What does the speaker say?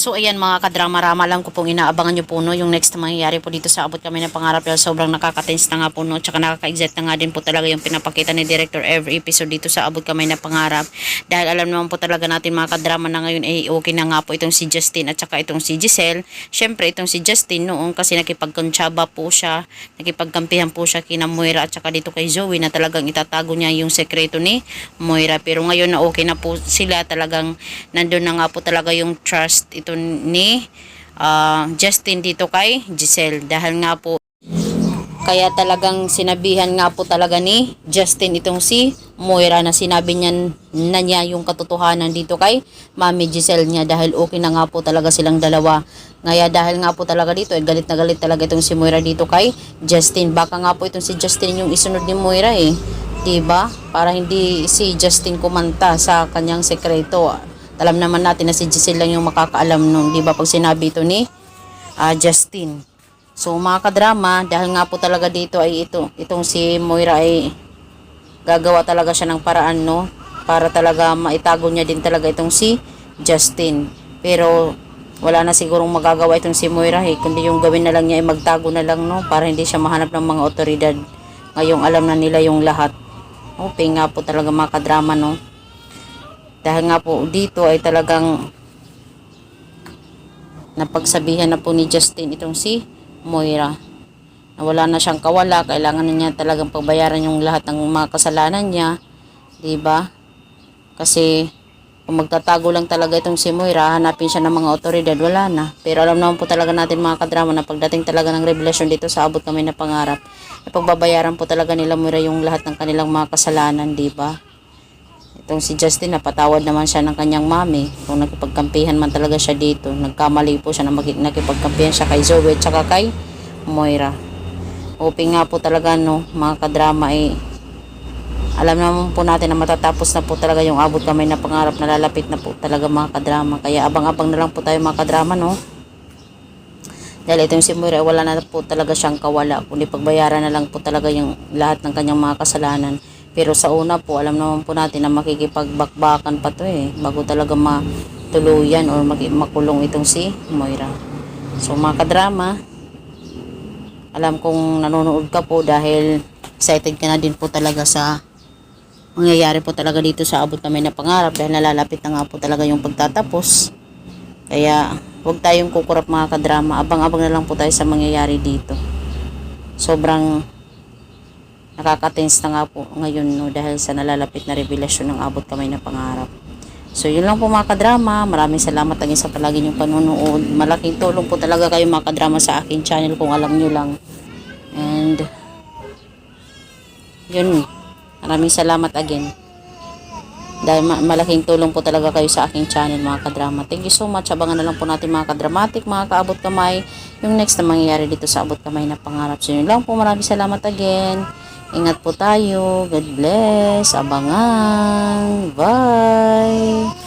So ayan mga kadrama-rama, lang ko pong inaabangan nyo po no, yung next na mangyayari po dito sa Abot Kami ng Pangarap. Dahil sobrang nakaka-tense na nga po no, tsaka nakaka-excite na nga din po talaga yung pinapakita ni Director every episode dito sa Abot Kami ng Pangarap. Dahil alam naman po talaga natin mga kadrama na ngayon ay okay na nga po itong si Justin at tsaka itong si Giselle. Syempre itong si Justin noong kasi nakipagkontsaba po siya, nakipagkampihan po siya kina Moira at tsaka dito kay Zoe na talagang itatago niya yung sekreto ni Moira. Pero ngayon na okay na po sila, talagang nandun na nga po talaga yung trust ito ni Justin dito kay Giselle. Dahil nga po kaya talagang sinabihan nga po talaga ni Justin itong si Moira na sinabi niya yung katotohanan dito kay Mami Giselle niya, dahil okay na nga po talaga silang dalawa. Ngaya dahil nga po talaga dito ay galit na galit talaga itong si Moira dito kay Justin. Baka nga po itong si Justin yung isunod ni Moira diba? Para hindi si Justin kumanta sa kanyang sekreto. Alam naman natin na si Giselle lang yung makakaalam nun, diba? Pag sinabi ito ni Justin. So mga kadrama, dahil nga po talaga dito ay itong si Moira ay gagawa talaga siya ng paraan no, para talaga maitago niya din talaga itong si Justin. Pero wala na sigurong magagawa itong si Moira kundi yung gawin na lang niya ay magtago na lang no, para hindi siya mahanap ng mga otoridad. Ngayong alam na nila yung lahat. Okay nga po talaga mga kadrama no. Dahil nga po dito ay talagang napagsabihan na po ni Justin itong si Moira na wala na siyang kawala, kailangan na niya talagang pagbayaran yung lahat ng mga kasalanan niya, diba? Kasi kung magtatago lang talaga itong si Moira, hanapin siya ng mga otoridad, wala na. Pero alam naman po talaga natin mga kadrama na pagdating talaga ng revelasyon dito sa Abot Kami ng Pangarap, pagbabayaran po talaga nila Moira yung lahat ng kanilang mga kasalanan, diba? Itong si Justin, napatawad naman siya ng kanyang mami. Kung nakipagkampihan man talaga siya dito, nagkamali po siya na nakipagkampihan siya kay Zoe at saka kay Moira. Hoping nga po talaga no, mga kadrama alam naman po natin na matatapos na po talaga yung Abot Kami na Pangarap, na lalapit na po talaga mga kadrama. Kaya abang-abang na lang po tayo mga kadrama no. Dahil itong si Moira wala na po talaga siyang kawala, kundi pagbayaran na lang po talaga yung lahat ng kanyang mga kasalanan. Pero sa una po, alam naman po natin na makikipagbakbakan pa to bago talaga matuluyan or makulong itong si Moira. So mga kadrama, alam kong nanonood ka po dahil excited ka na din po talaga sa mangyayari po talaga dito sa Abot Kami na Pangarap, dahil nalalapit na nga po talaga yung pagtatapos. Kaya huwag tayong kukurap mga kadrama, abang-abang na lang po tayo sa mangyayari dito. Sobrang nakaka-tense na nga po ngayon no, dahil sa nalalapit na revelasyon ng Abot Kami na Pangarap. So yun lang po mga kadrama, maraming salamat again sa palagi niyong panonood. Malaking tulong po talaga kayo mga kadrama sa akin channel kung alam nyo lang. And yun, maraming salamat again dahil malaking tulong po talaga kayo sa aking channel mga kadrama. Thank you so much. Abangan na lang po natin mga kadramatic, mga kaabot kamay, yung next na mangyayari dito sa Abot Kamay na Pangarap. So yun lang po, maraming salamat again. Ingat po tayo. God bless. Abangan. Bye.